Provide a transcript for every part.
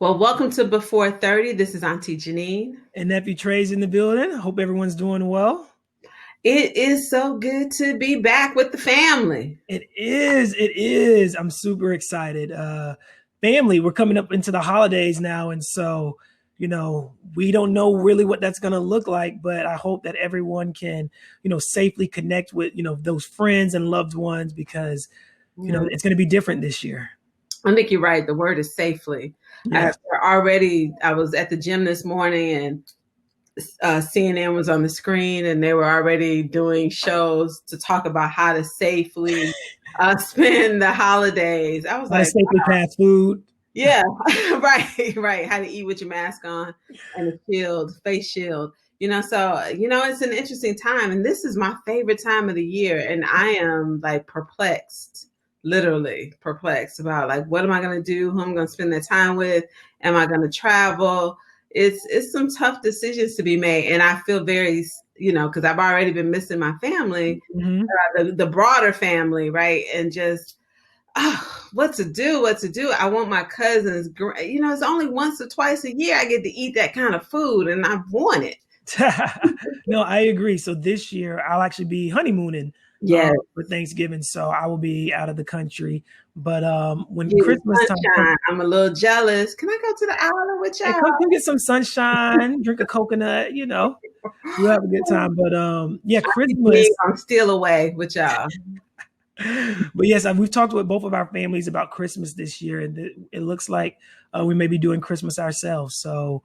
Well, welcome to Before 30. This is Auntie Janine. And nephew Trey's in the building. Hope everyone's doing well. It is so good to be back with the family. It is. It is. I'm super excited. Family, we're coming up into the holidays now. And so, we don't know really what that's going to look like, but I hope that everyone can, safely connect with, those friends and loved ones because, it's going to be different this year. I think you're right. The word is safely. Yes. I was at the gym this morning and CNN was on the screen and they were already doing shows to talk about how to safely spend the holidays. I was like, safely pass food. Yeah, right. How to eat with your mask on and a face shield. So, it's an interesting time. And this is my favorite time of the year. And I am like perplexed, literally perplexed about like, what am I going to do? Who I'm going to spend that time with? Am I going to travel? It's some tough decisions to be made. And I feel very, because I've already been missing my family, the broader family, right? And just, what to do. I want my cousins, it's only once or twice a year I get to eat that kind of food and I want it. No, I agree. So this year I'll actually be honeymooning for Thanksgiving. So I will be out of the country. But when Christmas time comes, I'm a little jealous. Can I go to the island with y'all? Come get some sunshine, drink a coconut, we'll have a good time. But Christmas. I'm still away with y'all. But yes, we've talked with both of our families about Christmas this year, and it looks like we may be doing Christmas ourselves. So,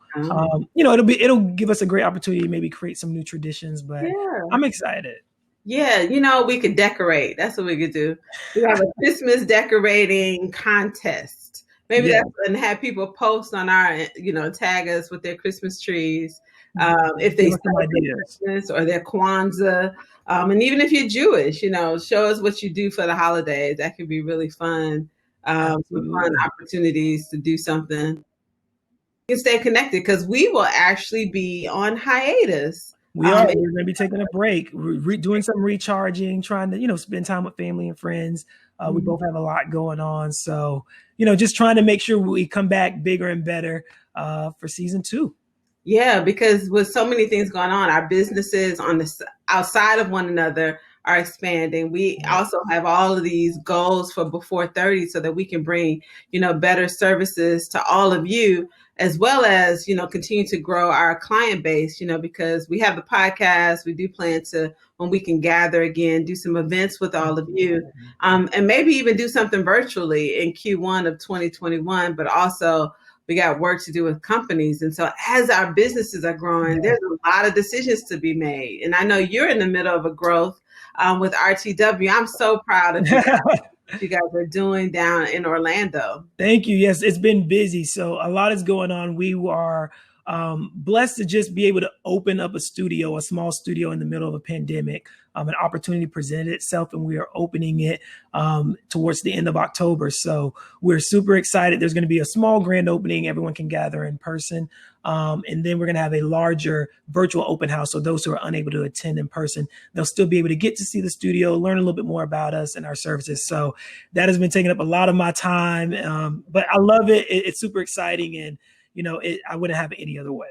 it'll give us a great opportunity to maybe create some new traditions. But I'm excited. Yeah, we could decorate. That's what we could do. We have a Christmas decorating contest. Maybe that's and have people post on our, tag us with their Christmas trees. If they celebrate Christmas or their Kwanzaa. And even if you're Jewish, show us what you do for the holidays. That could be really fun. Some fun opportunities to do something. You can stay connected because we will actually be on hiatus. We're going to be taking a break, doing some recharging, trying to, spend time with family and friends. We both have a lot going on. So, just trying to make sure we come back bigger and better for season 2. Yeah, because with so many things going on, our businesses on the outside of one another are expanding. We also have all of these goals for Before 30 so that we can bring, better services to all of you, as well as, continue to grow our client base, because we have the podcast. We do plan to, when we can gather again, do some events with all of you, and maybe even do something virtually in Q1 of 2021, but also we got work to do with companies. And so as our businesses are growing, there's a lot of decisions to be made. And I know you're in the middle of a growth with RTW. I'm so proud of you guys, what you guys are doing down in Orlando. Thank you. Yes, it's been busy. So a lot is going on. We are blessed to just be able to open up a small studio in the middle of a pandemic. An opportunity presented itself and we are opening it towards the end of October. So we're super excited. There's going to be a small grand opening. Everyone can gather in person. And then we're going to have a larger virtual open house. So those who are unable to attend in person, they'll still be able to get to see the studio, learn a little bit more about us and our services. So that has been taking up a lot of my time. But I love it. It's super exciting. And I wouldn't have it any other way.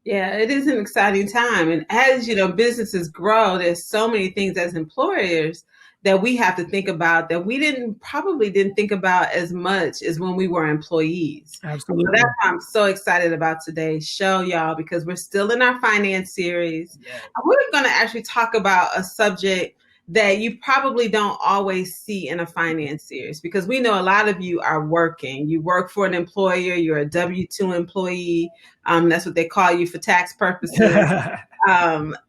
Yeah, it is an exciting time. And as, businesses grow, there's so many things as employers that we have to think about that we probably didn't think about as much as when we were employees. Absolutely. So that's why I'm so excited about today's show, y'all, because we're still in our finance series. Yeah. We're going to actually talk about a subject that you probably don't always see in a finance series, because we know a lot of you are working. You work for an employer. You're a W-2 employee. That's what they call you for tax purposes.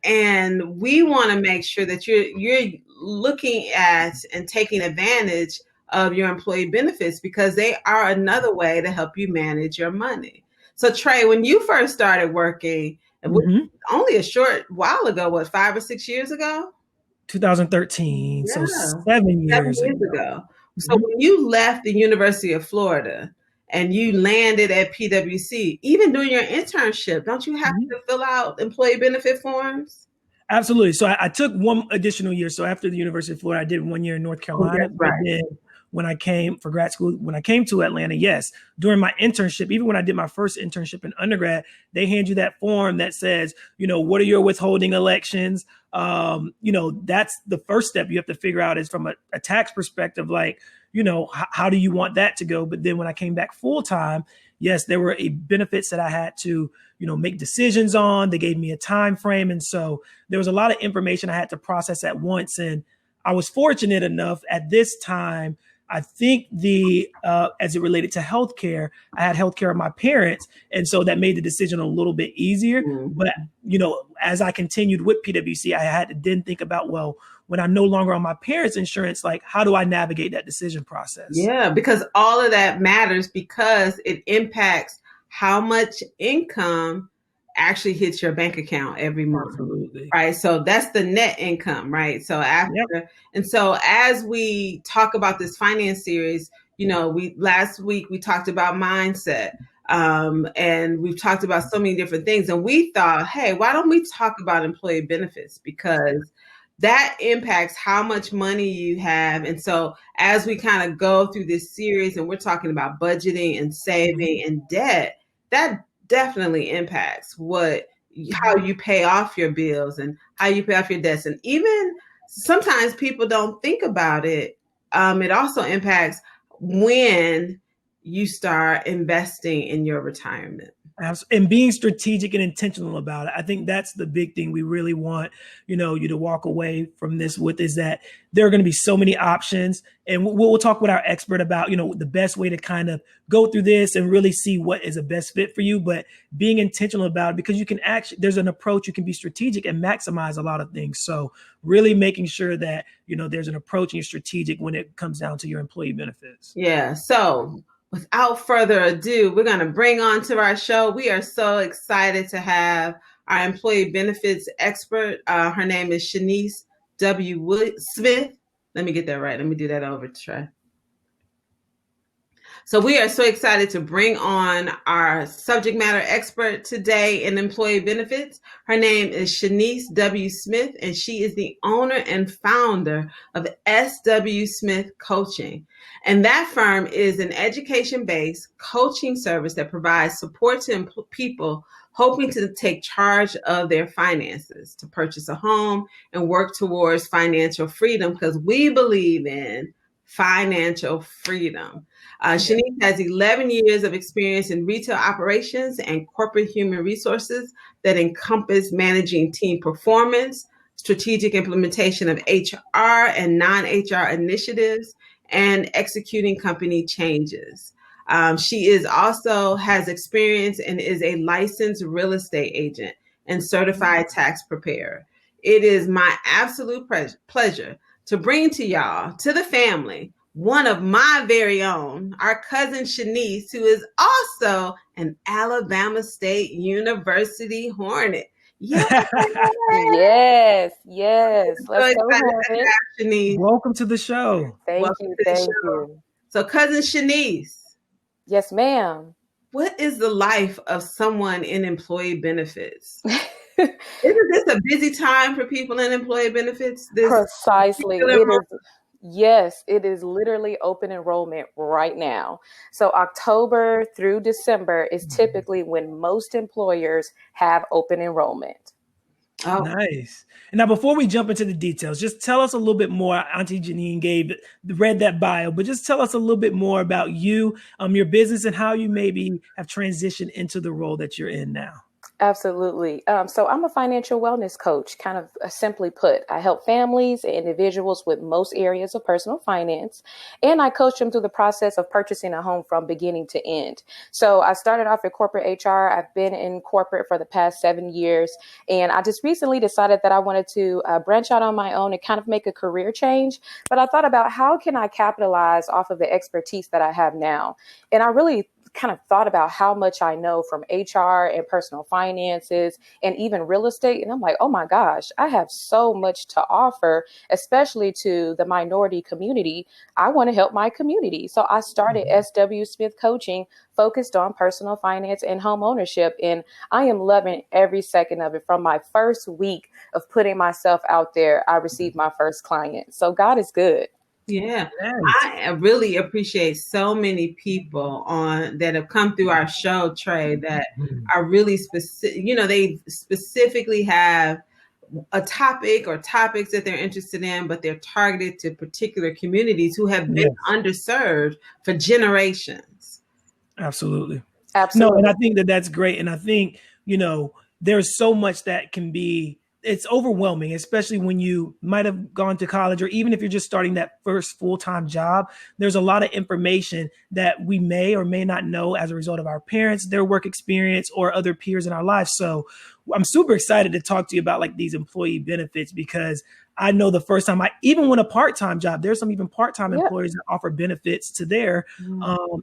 And we want to make sure that you're looking at and taking advantage of your employee benefits, because they are another way to help you manage your money. So Trey, when you first started working, only a short while ago, 5 or 6 years ago? 2013, so 7 years ago. So when you left the University of Florida and you landed at PwC, even doing your internship, don't you have to fill out employee benefit forms? Absolutely. So I took one additional year. So after the University of Florida, I did 1 year in North Carolina. Right. Then when I came for grad school, when I came to Atlanta, yes, during my internship, even when I did my first internship in undergrad, they hand you that form that says, what are your withholding elections? That's the first step you have to figure out is from a tax perspective, like, how do you want that to go? But then when I came back full time, yes, there were benefits that I had to, make decisions on. They gave me a time frame. And so there was a lot of information I had to process at once. And I was fortunate enough at this time, I think as it related to healthcare, I had healthcare of my parents. And so that made the decision a little bit easier. Mm-hmm. But, as I continued with PwC, I had to then think about, well, when I'm no longer on my parents' insurance, like, how do I navigate that decision process? Yeah, because all of that matters because it impacts how much income actually hits your bank account every month. Absolutely. Right. So that's the net income. Right. So and so as we talk about this finance series, last week we talked about mindset. And we've talked about so many different things. And we thought, hey, why don't we talk about employee benefits? Because that impacts how much money you have. And so as we kind of go through this series and we're talking about budgeting and saving and debt, that definitely impacts how you pay off your bills and how you pay off your debts. And even sometimes people don't think about it. It also impacts when you start investing in your retirement. And being strategic and intentional about it. I think that's the big thing we really want, you to walk away from this with, is that there are going to be so many options. And we'll talk with our expert about, the best way to kind of go through this and really see what is the best fit for you. But being intentional about it, because you can there's an approach, you can be strategic and maximize a lot of things. So really making sure that, there's an approach and you're strategic when it comes down to your employee benefits. Yeah. So without further ado, we're going to bring on to our show. We are so excited to have our employee benefits expert. Her name is Shenice W. Smith. Let me get that right. Let me do that over, Trey. So we are so excited to bring on our subject matter expert today in employee benefits. Her name is Shenice W. Smith, and she is the owner and founder of SW Smith Coaching. And that firm is an education-based coaching service that provides support to people hoping to take charge of their finances, to purchase a home and work towards financial freedom, because we believe in financial freedom. Shenice has 11 years of experience in retail operations and corporate human resources that encompass managing team performance, strategic implementation of HR and non-HR initiatives, and executing company changes. She also has experience and is a licensed real estate agent and certified tax preparer. It is my absolute pleasure to bring to y'all, to the family, one of my very own, our cousin Shenice, who is also an Alabama State University Hornet. Yes. Let's go, Shenice. Welcome to the show. Thank you. So, cousin Shenice. Yes, ma'am. What is the life of someone in employee benefits? Isn't this a busy time for people in employee benefits? Precisely. Yes, it is literally open enrollment right now. So October through December is typically when most employers have open enrollment. Oh, nice. Now, before we jump into the details, just tell us a little bit more. Auntie Janine read that bio, but just tell us a little bit more about you, your business, and how you maybe have transitioned into the role that you're in now. Absolutely. So I'm a financial wellness coach, kind of simply put. I help families and individuals with most areas of personal finance, and I coach them through the process of purchasing a home from beginning to end. So I started off in corporate HR. I've been in corporate for the past 7 years, and I just recently decided that I wanted to branch out on my own and kind of make a career change. But I thought about how can I capitalize off of the expertise that I have now? And I really kind of thought about how much I know from HR and personal finances and even real estate. And I'm like, oh my gosh, I have so much to offer, especially to the minority community. I want to help my community. So I started SW Smith Coaching, focused on personal finance and home ownership. And I am loving every second of it. From my first week of putting myself out there, I received my first client. So God is good. Yeah, Yes. I really appreciate so many people that have come through our show, Trey, that are really specific. They specifically have a topic or topics that they're interested in, but they're targeted to particular communities who have been Yes. underserved for generations. Absolutely. No, Absolutely. and I think that that's great. And I think, there's so much that can be, it's overwhelming, especially when you might have gone to college, or even if you're just starting that first full-time job. There's a lot of information that we may or may not know as a result of our parents, their work experience, or other peers in our lives. So I'm super excited to talk to you about like these employee benefits, because I know the first time I even went a part-time job, there's some even part-time employers that offer benefits to their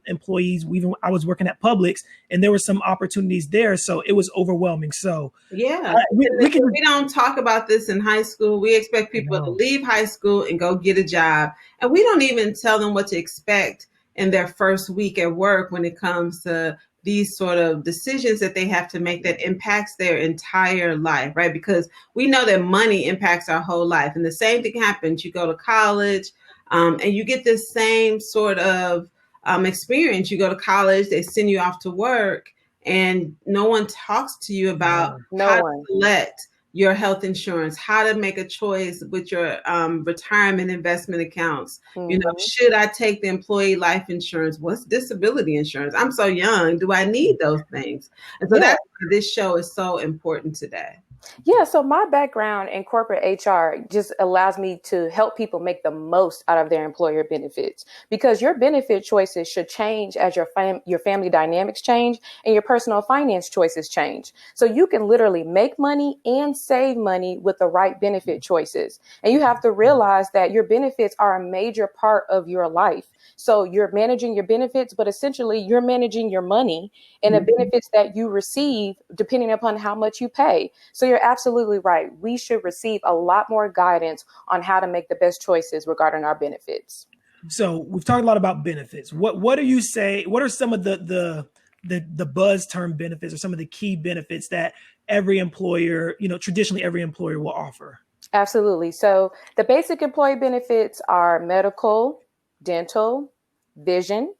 employees. I was working at Publix, and there were some opportunities there. So it was overwhelming. So Yeah, we we don't talk about this in high school. We expect people to leave high school and go get a job, and we don't even tell them what to expect in their first week at work when it comes to these sort of decisions that they have to make that impacts their entire life, right? Because we know that money impacts our whole life. And the same thing happens. You go to college and you get this same sort of experience. You go to college, they send you off to work, and no one talks to you about how to select your health insurance, how to make a choice with your retirement investment accounts. Should I take the employee life insurance? What's disability insurance? I'm so young. Do I need those things? And so that's why this show is so important today. Yeah, so my background in corporate HR just allows me to help people make the most out of their employer benefits, because your benefit choices should change as your family dynamics change and your personal finance choices change. So you can literally make money and save money with the right benefit choices. And you have to realize that your benefits are a major part of your life. So you're managing your benefits, but essentially you're managing your money and the benefits that you receive depending upon how much you pay. So you're absolutely right. We should receive a lot more guidance on how to make the best choices regarding our benefits. So we've talked a lot about benefits. What do you say? What are some of the buzz term benefits, or some of the key benefits that every employer, traditionally every employer will offer? Absolutely. So the basic employee benefits are medical, dental, vision,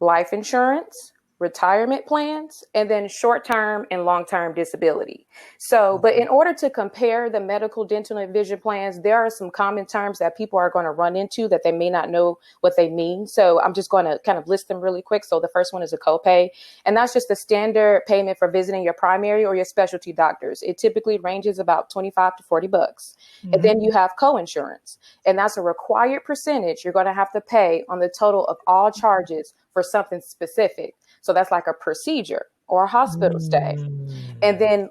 life insurance, retirement plans, and then short-term and long-term disability. So, but in order to compare the medical, dental, and vision plans, there are some common terms that people are going to run into that they may not know what they mean. So I'm just going to kind of list them really quick. So the first one is a copay, and that's just the standard payment for visiting your primary or your specialty doctors. It typically ranges about $25 to $40. And then you have coinsurance, and that's a required percentage you're going to have to pay on the total of all charges for something specific. So that's like a procedure or a hospital stay. And then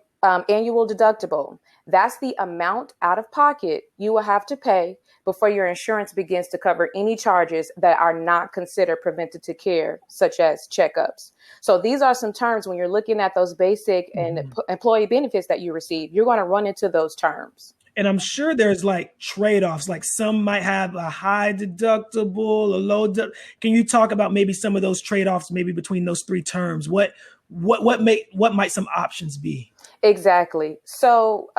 annual deductible. That's the amount out of pocket you will have to pay before your insurance begins to cover any charges that are not considered preventative care, such as checkups. So these are some terms when you're looking at those basic and employee benefits that you receive, you're going to run into those terms. And I'm sure there's like trade-offs, like some might have a high deductible, a low. Can you talk about maybe some of those trade-offs, maybe between those three terms? What might some options be? Exactly. So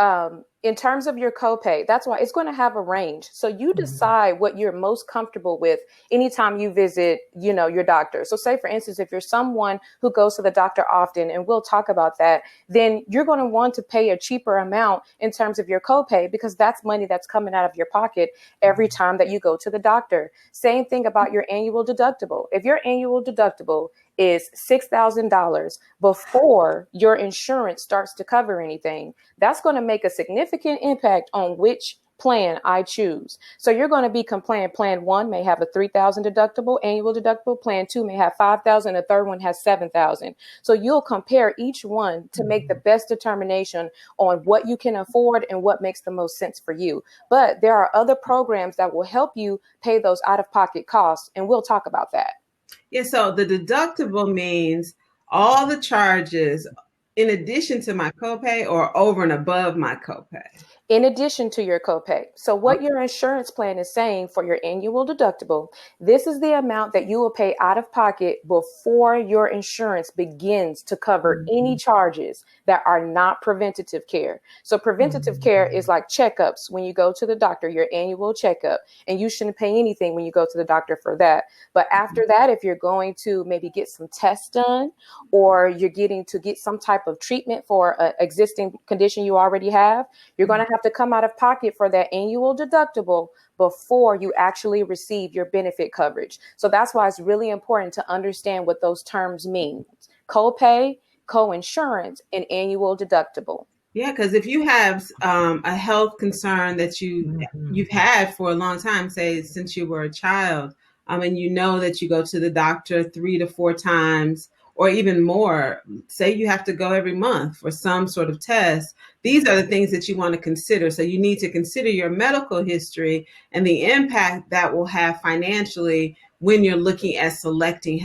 in terms of your copay, that's why it's going to have a range. So you decide what you're most comfortable with anytime you visit, your doctor. So say, for instance, if you're someone who goes to the doctor often, and we'll talk about that, then you're going to want to pay a cheaper amount in terms of your copay, because that's money that's coming out of your pocket every time that you go to the doctor. Same thing about your annual deductible. If your annual deductible is $6,000 before your insurance starts to cover anything, that's going to make a significant impact on which plan I choose. So you're going to be complaining plan 1 may have a $3,000 deductible, annual deductible, plan 2 may have $5,000, the third one has $7,000. So you'll compare each one to make the best determination on what you can afford and what makes the most sense for you. But there are other programs that will help you pay those out-of-pocket costs, and we'll talk about that. Yeah, so the deductible means all the charges in addition to my copay or over and above my copay. in addition to your copay. So what your insurance plan is saying for your annual deductible, this is the amount that you will pay out of pocket before your insurance begins to cover any charges that are not preventative care. So preventative care is like checkups when you go to the doctor, your annual checkup, and you shouldn't pay anything when you go to the doctor for that. But after that, if you're going to maybe get some tests done, or you're getting to get some type of treatment for an existing condition you already have, you're going to have to come out of pocket for that annual deductible before you actually receive your benefit coverage. So that's why it's really important to understand what those terms mean: copay, co-insurance, and annual deductible. Yeah, because if you have a health concern that you've had for a long time, say since you were a child, and you know that you go to the doctor 3 to 4 times or even more, say you have to go every month for some sort of test, these are the things that you want to consider. So you need to consider your medical history and the impact that will have financially when you're looking at selecting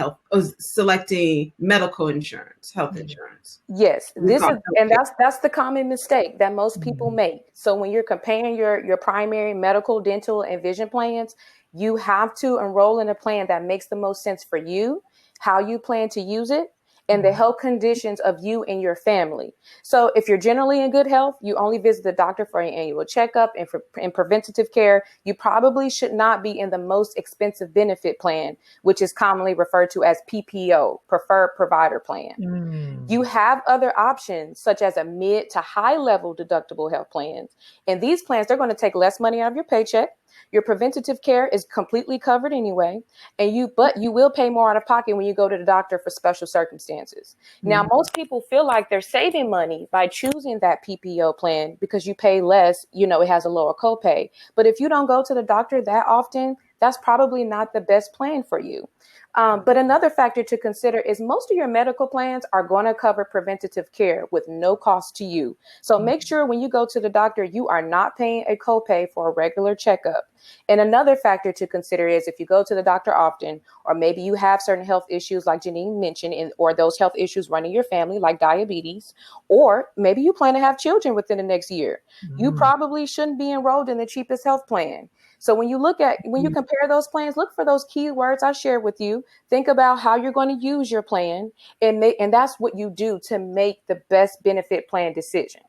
medical insurance, health insurance. Yes, that's the common mistake that most people make. So when you're comparing your primary medical, dental, and vision plans, you have to enroll in a plan that makes the most sense for you, how you plan to use it, and the health conditions of you and your family. So if you're generally in good health, you only visit the doctor for an annual checkup and for preventative care, you probably should not be in the most expensive benefit plan, which is commonly referred to as PPO, Preferred Provider Plan. You have other options, such as a mid to high level deductible health plans. And these plans, they're going to take less money out of your paycheck. Your preventative care is completely covered anyway, but you will pay more out of pocket when you go to the doctor for special circumstances. Now, most people feel like they're saving money by choosing that PPO plan because you pay less, it has a lower copay. But if you don't go to the doctor that often, that's probably not the best plan for you. But another factor to consider is most of your medical plans are going to cover preventative care with no cost to you. So make sure when you go to the doctor, you are not paying a copay for a regular checkup. And another factor to consider is if you go to the doctor often, or maybe you have certain health issues like Janine mentioned, or those health issues running your family like diabetes, or maybe you plan to have children within the next year, you probably shouldn't be enrolled in the cheapest health plan. So when you compare those plans, look for those keywords I shared with you. Think about how you're going to use your plan, and that's what you do to make the best benefit plan decision.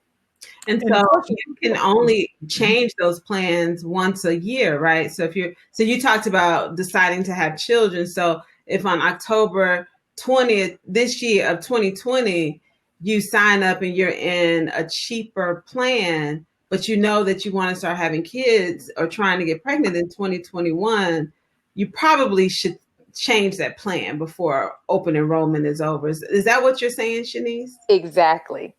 And so you can only change those plans once a year, right? So you talked about deciding to have children. So if on October 20th this year of 2020, you sign up and you're in a cheaper plan, but you know that you want to start having kids or trying to get pregnant in 2021, you probably should change that plan before open enrollment is over. Is that what you're saying, Shenice? Exactly.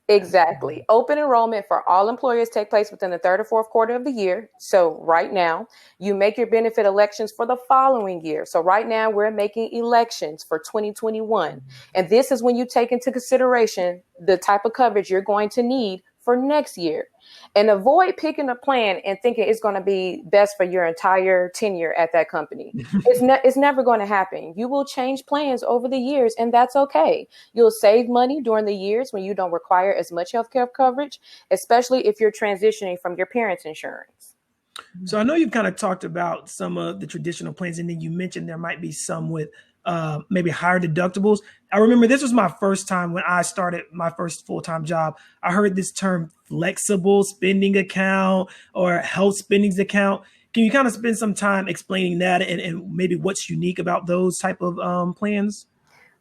Open enrollment for all employers take place within the third or fourth quarter of the year. So right now, you make your benefit elections for the following year. So right now, we're making elections for 2021. And this is when you take into consideration the type of coverage you're going to need for next year. And avoid picking a plan and thinking it's going to be best for your entire tenure at that company. It's never going to happen. You will change plans over the years, and that's okay. You'll save money during the years when you don't require as much healthcare coverage, especially if you're transitioning from your parents' insurance. So I know you've kind of talked about some of the traditional plans, and then you mentioned there might be some with maybe higher deductibles. I remember this was my first time when I started my first full-time job. I heard this term flexible spending account or health spendings account. Can you kind of spend some time explaining that and maybe what's unique about those type of plans?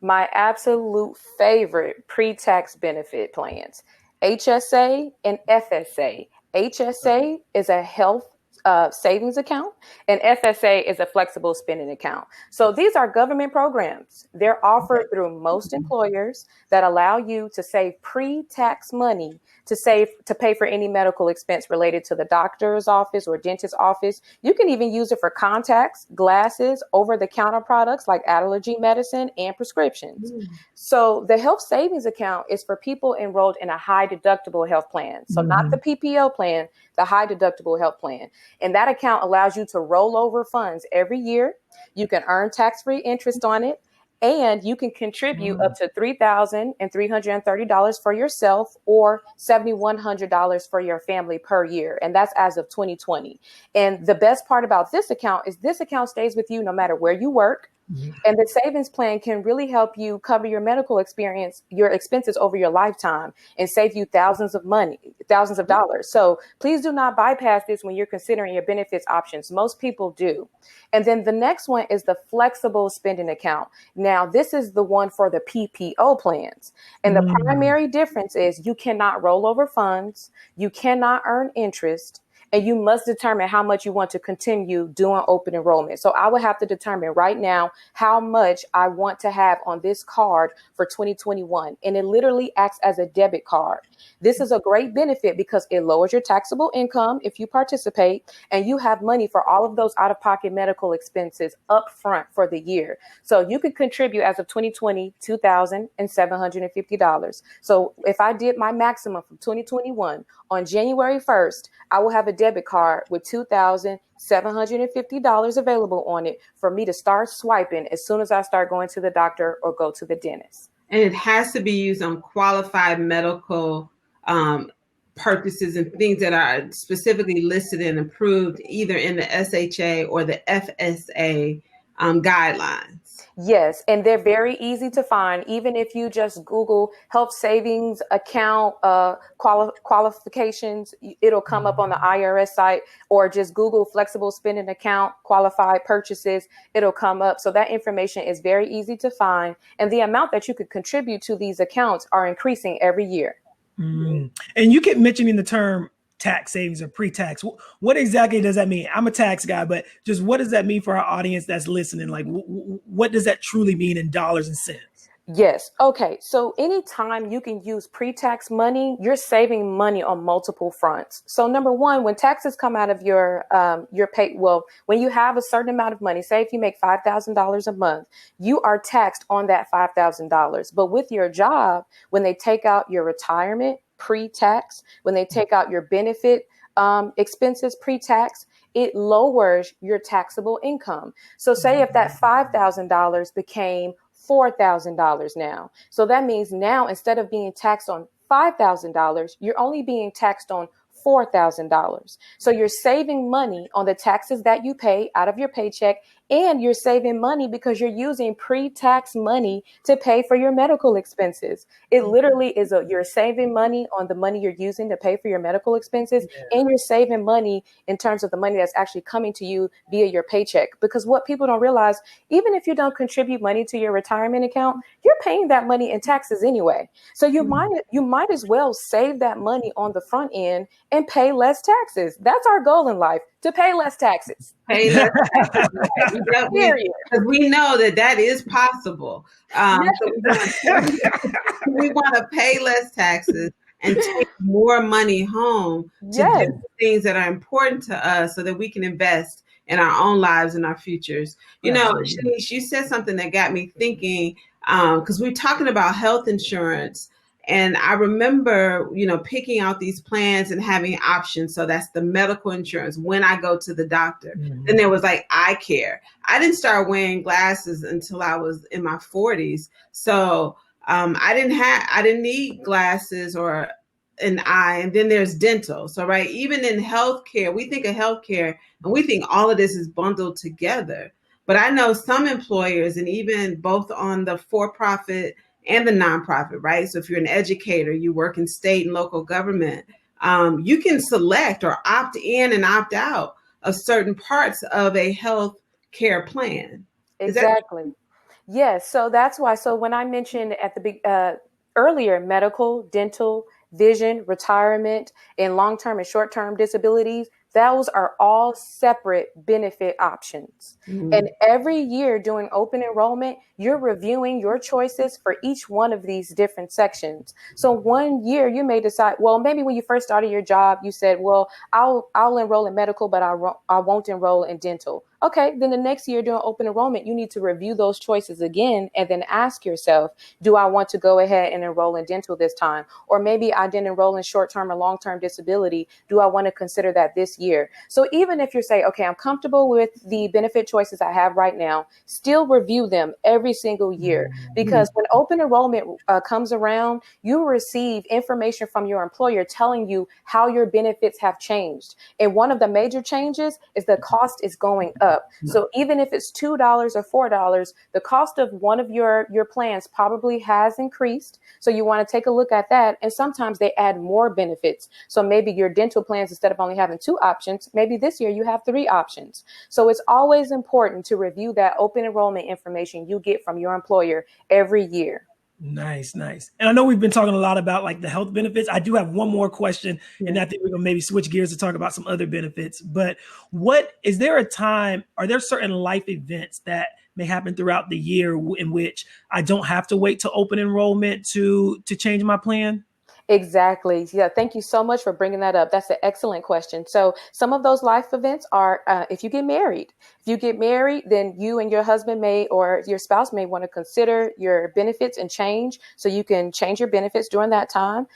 My absolute favorite pre-tax benefit plans, HSA and FSA. HSA is a health savings account, and FSA is a flexible spending account. So these are government programs. They're offered through most employers that allow you to save pre-tax money to pay for any medical expense related to the doctor's office or dentist's office. You can even use it for contacts, glasses, over-the-counter products like allergy medicine and prescriptions. So the health savings account is for people enrolled in a high deductible health plan. So not the PPO plan, the high deductible health plan. And that account allows you to roll over funds every year. You can earn tax-free interest on it. And you can contribute up to $3,330 for yourself or $7,100 for your family per year. And that's as of 2020. And the best part about this account is this account stays with you no matter where you work. And the savings plan can really help you cover your medical your expenses over your lifetime and save you thousands of dollars. So please do not bypass this when you're considering your benefits options. Most people do. And then the next one is the flexible spending account. Now, this is the one for the PPO plans. And the primary difference is you cannot roll over funds, you cannot earn interest, and you must determine how much you want to continue doing open enrollment. So I would have to determine right now how much I want to have on this card for 2021. And it literally acts as a debit card. This is a great benefit because it lowers your taxable income if you participate, and you have money for all of those out-of-pocket medical expenses up front for the year. So you could contribute as of 2020, $2,750. So if I did my maximum for 2021 on January 1st, I will have a debit card with $2,750 available on it for me to start swiping as soon as I start going to the doctor or go to the dentist. And it has to be used on qualified medical purposes and things that are specifically listed and approved either in the SHA or the FSA guidelines. Yes, and they're very easy to find. Even if you just Google health savings account qualifications, it'll come up on the IRS site, or just Google flexible spending account qualified purchases. It'll come up. So that information is very easy to find. And the amount that you could contribute to these accounts are increasing every year. And you keep mentioning the term tax savings or pre-tax. What exactly does that mean? I'm a tax guy, but just what does that mean for our audience that's listening? Like, what does that truly mean in dollars and cents? Yes. Okay. So anytime you can use pre-tax money, you're saving money on multiple fronts. So number one, when taxes come out of your pay, when you have a certain amount of money, say if you make $5,000 a month, you are taxed on that $5,000. But with your job, when they take out your retirement pre-tax, when they take out your benefit expenses pre-tax, it lowers your taxable income. So say if that $5,000 became $4,000 now. So that means now instead of being taxed on $5,000, you're only being taxed on $4,000. So you're saving money on the taxes that you pay out of your paycheck, and you're saving money because you're using pre-tax money to pay for your medical expenses. It literally is you're saving money on the money you're using to pay for your medical expenses, and you're saving money in terms of the money that's actually coming to you via your paycheck. Because what people don't realize, even if you don't contribute money to your retirement account, you're paying that money in taxes anyway. So you might as well save that money on the front end and pay less taxes. That's our goal in life, to pay less taxes. Pay less taxes. Because we know that is possible. So we want to pay less taxes and take more money home to do things that are important to us so that we can invest in our own lives and our futures. You know, Shenice, you said something that got me thinking, because we're talking about health insurance. And I remember, picking out these plans and having options. So that's the medical insurance when I go to the doctor. Then there was like eye care. I didn't start wearing glasses until I was in my 40s. So I didn't need glasses or an eye. And then there's dental. So, right, even in healthcare, we think of healthcare and we think all of this is bundled together. But I know some employers, and even both on the for-profit and the nonprofit, right? So if you're an educator, you work in state and local government, you can select or opt in and opt out of certain parts of a health care plan. Exactly. Yes. So that's why. So when I mentioned at the earlier, medical, dental, vision, retirement, and long-term and short-term disabilities, those are all separate benefit options. And every year during open enrollment, you're reviewing your choices for each one of these different sections. So one year you may decide, well, maybe when you first started your job, you said, well, I'll enroll in medical, but I won't enroll in dental. Okay, then the next year during open enrollment, you need to review those choices again and then ask yourself, do I want to go ahead and enroll in dental this time? Or maybe I didn't enroll in short-term or long-term disability. Do I want to consider that this year? year. So even if you're saying, okay, I'm comfortable with the benefit choices I have right now, still review them every single year. Because when open enrollment comes around, you receive information from your employer telling you how your benefits have changed. And one of the major changes is the cost is going up. So even if it's $2 or $4, the cost of one of your plans probably has increased. So you want to take a look at that. And sometimes they add more benefits. So maybe your dental plans, instead of only having 2 options, maybe this year you have 3 options. So it's always important to review that open enrollment information you get from your employer every year. Nice. And I know we've been talking a lot about like the health benefits. I do have one more question, and I think we're gonna maybe switch gears to talk about some other benefits. But are there certain life events that may happen throughout the year in which I don't have to wait to open enrollment to change my plan? Exactly. Yeah. Thank you so much for bringing that up. That's an excellent question. So some of those life events are if you get married. If you get married, then you and your husband or your spouse may want to consider your benefits and change. So you can change your benefits during that time.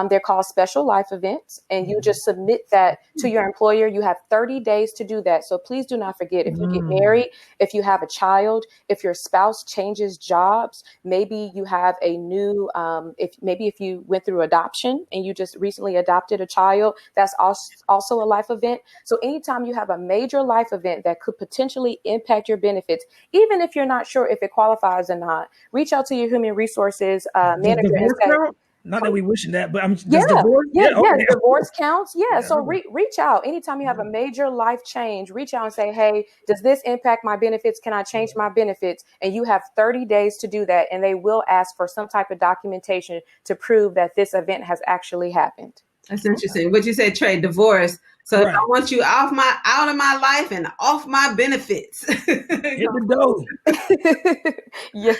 They're called special life events, and you just submit that to your employer. You have 30 days to do that. So please do not forget, if you get married, if you have a child, if your spouse changes jobs, maybe you have a new, if you went through adoption and you just recently adopted a child, that's also a life event. So anytime you have a major life event that could potentially impact your benefits, even if you're not sure if it qualifies or not, reach out to your human resources manager and say, not that we wishing that, but does divorce? Okay. Divorce counts. Yeah. So reach out anytime you have a major life change. Reach out and say, hey, does this impact my benefits? Can I change my benefits? And you have 30 days to do that, and they will ask for some type of documentation to prove that this event has actually happened. That's interesting. What you said, Trey, divorce. So if I want you out of my life and off my benefits. Hit the dough. Yes.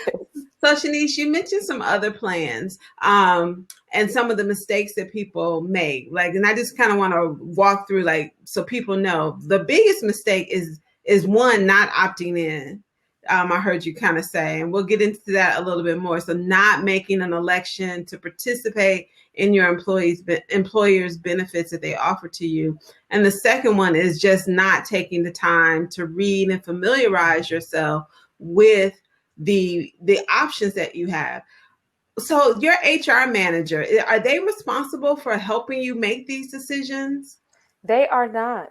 So Shenice, you mentioned some other plans and some of the mistakes that people make. And I just kind of want to walk through, so people know the biggest mistake is one, not opting in. I heard you kind of say, and we'll get into that a little bit more. So not making an election to participate in your employer's benefits that they offer to you. And the second one is just not taking the time to read and familiarize yourself with the options that you have. So your HR manager, are they responsible for helping you make these decisions? They are not.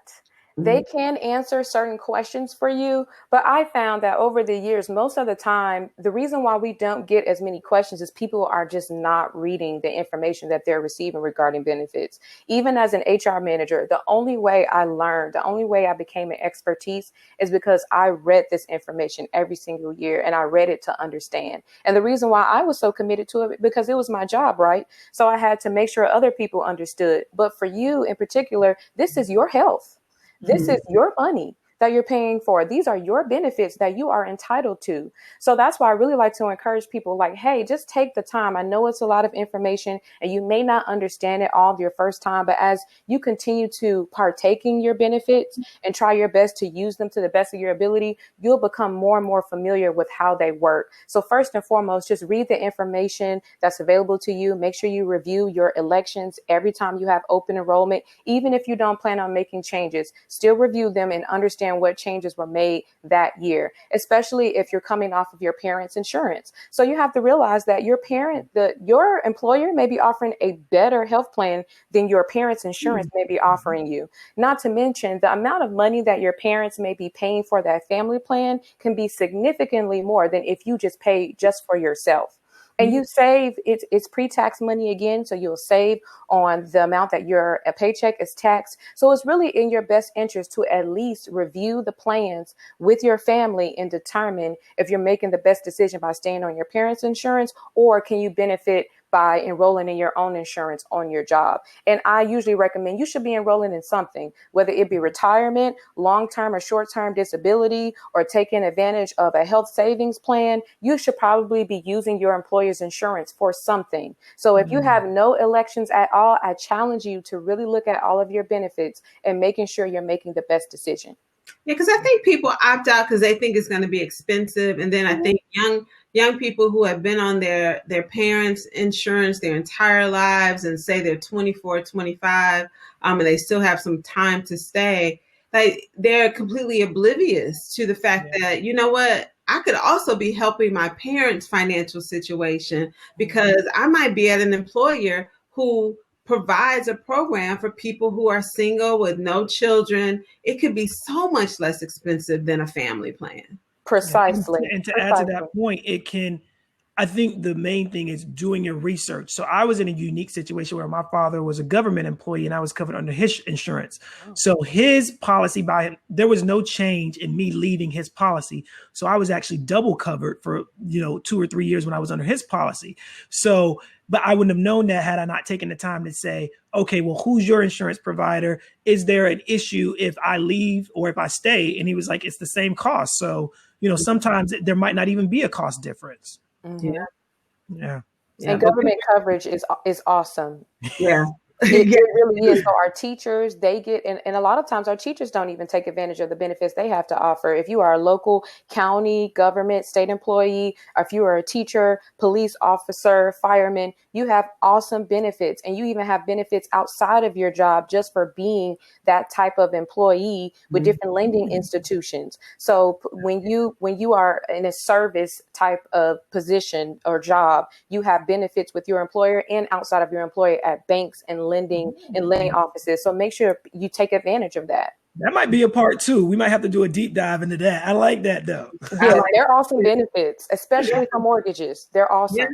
They can answer certain questions for you, but I found that over the years, most of the time, the reason why we don't get as many questions is people are just not reading the information that they're receiving regarding benefits. Even as an HR manager, the only way I became an expertise is because I read this information every single year, and I read it to understand. And the reason why I was so committed to it, because it was my job, right? So I had to make sure other people understood. But for you in particular, this is your health. This is your money that you're paying for. These are your benefits that you are entitled to. So that's why I really like to encourage people hey, just take the time. I know it's a lot of information and you may not understand it all your first time, but as you continue to partake in your benefits and try your best to use them to the best of your ability, you'll become more and more familiar with how they work. So first and foremost, just read the information that's available to you. Make sure you review your elections every time you have open enrollment. Even if you don't plan on making changes, still review them and understand what changes were made that year, especially if you're coming off of your parents' insurance. So you have to realize that your employer may be offering a better health plan than your parents' insurance may be offering you. Not to mention the amount of money that your parents may be paying for that family plan can be significantly more than if you just pay just for yourself. And you save, it's pre-tax money again, so you'll save on the amount that your paycheck is taxed. So it's really in your best interest to at least review the plans with your family and determine if you're making the best decision by staying on your parents' insurance, or can you benefit by enrolling in your own insurance on your job. And I usually recommend you should be enrolling in something, whether it be retirement, long-term or short-term disability, or taking advantage of a health savings plan. You should probably be using your employer's insurance for something. So if you have no elections at all, I challenge you to really look at all of your benefits and making sure you're making the best decision. Yeah, because I think people opt out because they think it's going to be expensive. And then I think young young people who have been on their parents' insurance their entire lives, and say they're 24, 25, and they still have some time to stay, like they're completely oblivious to the fact that, you know what, I could also be helping my parents' financial situation, because I might be at an employer who provides a program for people who are single with no children. It could be so much less expensive than a family plan. Precisely. And to add to that point, I think the main thing is doing your research. So I was in a unique situation where my father was a government employee and I was covered under his insurance. So his policy there was no change in me leaving his policy. So I was actually double covered for, 2 or 3 years when I was under his policy. So, but I wouldn't have known that had I not taken the time to say, okay, well, who's your insurance provider? Is there an issue if I leave or if I stay? And he was like, it's the same cost. So, sometimes there might not even be a cost difference. Mm-hmm. Yeah. And government coverage is awesome. Yeah. It really is. So our teachers, they get, and a lot of times our teachers don't even take advantage of the benefits they have to offer. If you are a local county, government, state employee, or if you are a teacher, police officer, fireman, you have awesome benefits. And you even have benefits outside of your job just for being that type of employee with different lending institutions. So when you are in a service type of position or job, you have benefits with your employer and outside of your employer at banks and lending offices. So make sure you take advantage of that. That might be a part 2. We might have to do a deep dive into that. I like that though. Yeah, they're awesome benefits, especially for mortgages. They're awesome. Yeah,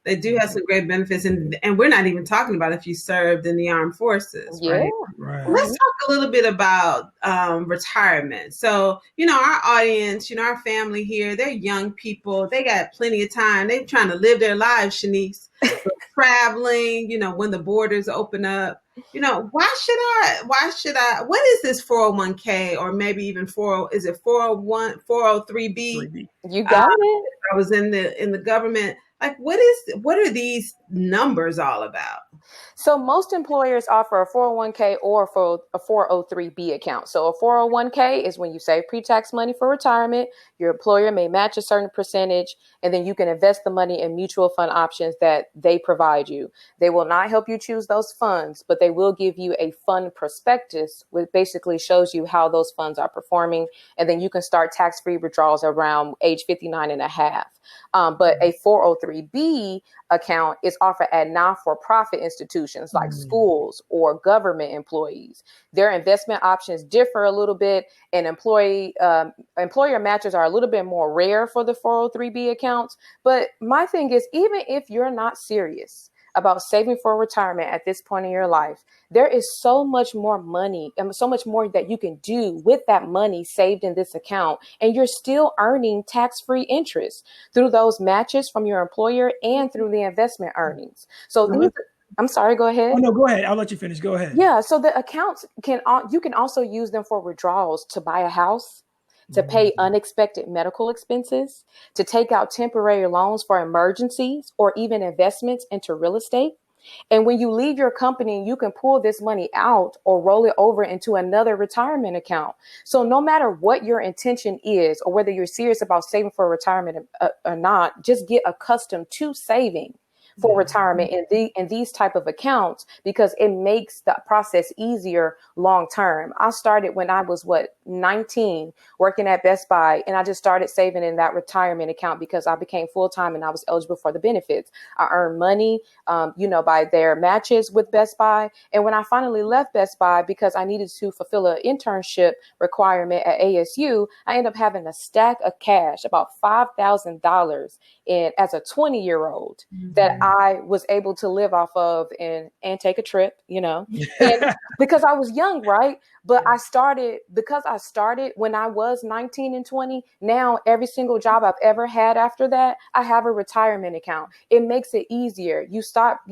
they do have some great benefits, and we're not even talking about if you served in the armed forces, right? Let's talk a little bit about retirement. So, our audience, our family here, they're young people. They got plenty of time. They're trying to live their lives, Shenice. Traveling, when the borders open up, why should I, what is this 401k, or maybe even is it 403b? You got it. I was in the government. Like, what are these numbers all about? So most employers offer a 401k or for a 403b account. So a 401k is when you save pre-tax money for retirement. Your employer may match a certain percentage, and then you can invest the money in mutual fund options that they provide you. They will not help you choose those funds, but they will give you a fund prospectus, which basically shows you how those funds are performing. And then you can start tax-free withdrawals around age 59 and a half. But a 403b account is offered at not-for-profit institutions like schools or government employees. Their investment options differ a little bit, and employer matches are a little bit more rare for the 403b accounts. But my thing is, even if you're not serious about saving for retirement at this point in your life, there is so much more money and so much more that you can do with that money saved in this account. And you're still earning tax-free interest through those matches from your employer and through the investment earnings. So I'm sorry, go ahead. Oh, no, go ahead. I'll let you finish. Go ahead. Yeah. So the accounts you can also use them for withdrawals to buy a house, to pay unexpected medical expenses, to take out temporary loans for emergencies, or even investments into real estate. And when you leave your company, you can pull this money out or roll it over into another retirement account. So no matter what your intention is, or whether you're serious about saving for retirement or not, just get accustomed to saving for retirement in these type of accounts, because it makes the process easier long term. I started when I was 19, working at Best Buy, and I just started saving in that retirement account because I became full time and I was eligible for the benefits. I earned money, by their matches with Best Buy. And when I finally left Best Buy because I needed to fulfill an internship requirement at ASU, I ended up having a stack of cash, about $5,000, as a 20-year-old that I was able to live off of and take a trip, and because I was young, right? But because I started when I was 19 and 20, now every single job I've ever had after that, I have a retirement account. It makes it easier. You stop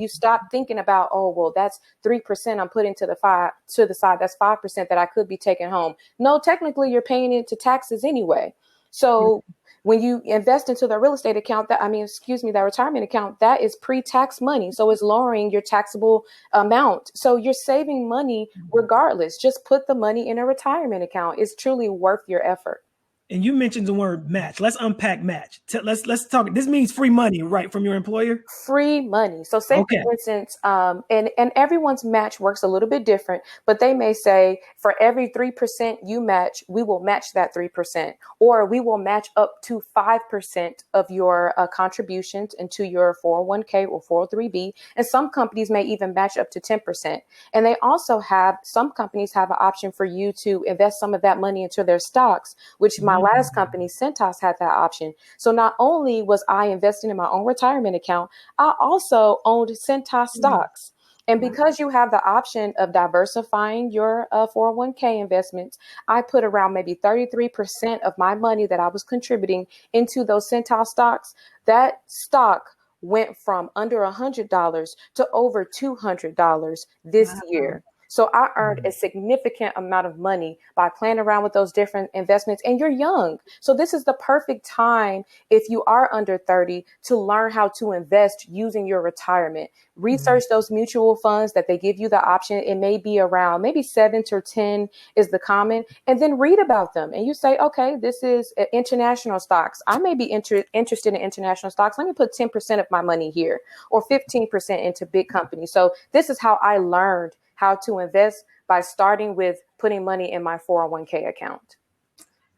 thinking about, oh, well, that's 3% I'm putting to the side. That's 5% that I could be taking home. No, technically you're paying it to taxes anyway. So when you invest into the real estate account, that retirement account, that is pre-tax money. So it's lowering your taxable amount. So you're saving money regardless. Just put the money in a retirement account. It's truly worth your effort. And you mentioned the word match. Let's unpack match. Let's talk. This means free money, right, from your employer? Free money. So say, Okay. for instance, and everyone's match works a little bit different, but they may say for every 3% you match, we will match that 3%, or we will match up to 5% of your contributions into your 401k or 403b. And some companies may even match up to 10%. And they also some companies have an option for you to invest some of that money into their stocks, which my last company, Centos, had that option. So not only was I investing in my own retirement account, I also owned Centos stocks. And because you have the option of diversifying your 401k investments, I put around maybe 33% of my money that I was contributing into those Centos stocks. That stock went from under $100 to over $200 this year. So I earned a significant amount of money by playing around with those different investments. And you're young. So this is the perfect time, if you are under 30, to learn how to invest using your retirement. Research those mutual funds that they give you the option. It may be around maybe 7 to 10 is the common. And then read about them. And you say, okay, this is international stocks. I may be interested in international stocks. Let me put 10% of my money here, or 15% into big companies. So this is how I learned how to invest, by starting with putting money in my 401k account.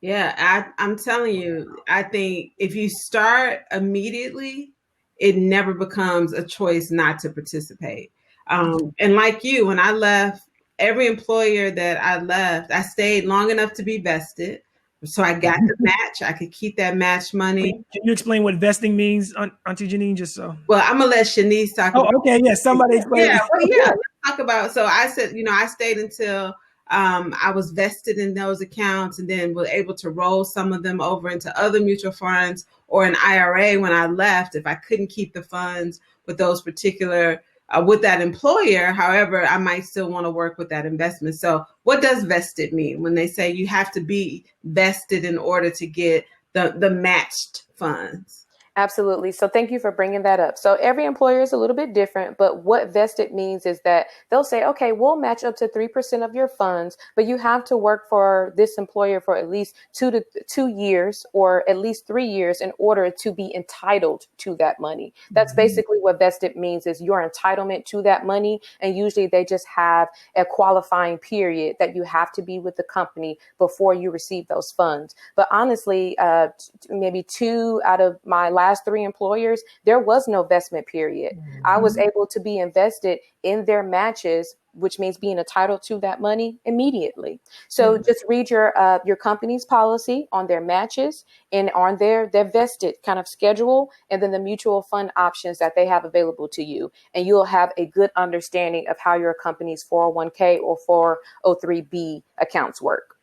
Yeah, I'm telling you, I think if you start immediately, it never becomes a choice not to participate. And like you, when I left, every employer that I left, I stayed long enough to be vested. So I got the match. I could keep that match money. Can you explain what vesting means, Auntie Janine, just so? Well, I'm going to let Shenice talk about it. Okay, yes, somebody explain. Yeah, let's talk about. So I said, I stayed until I was vested in those accounts, and then was able to roll some of them over into other mutual funds or an IRA when I left, if I couldn't keep the funds with those particular with that employer. However, I might still want to work with that investment. So what does vested mean when they say you have to be vested in order to get the matched funds? Absolutely. So thank you for bringing that up. So every employer is a little bit different, but what vested means is that they'll say, okay, we'll match up to 3% of your funds, but you have to work for this employer for at least 2 years or at least 3 years in order to be entitled to that money. That's basically what vested means, is your entitlement to that money. And usually they just have a qualifying period that you have to be with the company before you receive those funds. But honestly, maybe 2 out of my last 3 employers, there was no vestment period. I was able to be invested in their matches, which means being entitled to that money immediately. So just read your company's policy on their matches and on their vested kind of schedule, and then the mutual fund options that they have available to you. And you'll have a good understanding of how your company's 401k or 403b accounts work.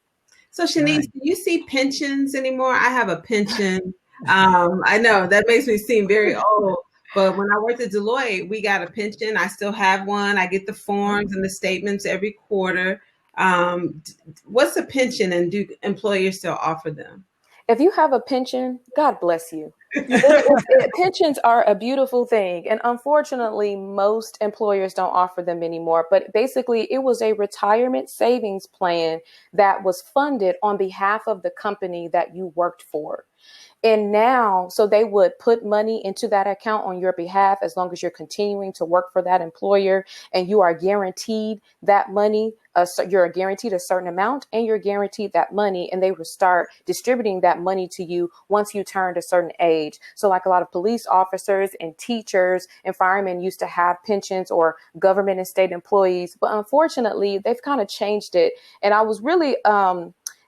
So Shenice, do you see pensions anymore? I have a pension. I know that makes me seem very old, but when I worked at Deloitte, we got a pension. I still have one. I get the forms and the statements every quarter. What's a pension, and do employers still offer them? If you have a pension, God bless you. Pensions are a beautiful thing. And unfortunately, most employers don't offer them anymore. But basically, it was a retirement savings plan that was funded on behalf of the company that you worked for. And now, so they would put money into that account on your behalf as long as you're continuing to work for that employer, and you are guaranteed that money. So you're guaranteed a certain amount, and you're guaranteed that money, and they would start distributing that money to you once you turned a certain age. So like a lot of police officers and teachers and firemen used to have pensions, or government and state employees. But unfortunately, they've kind of changed it. And I was really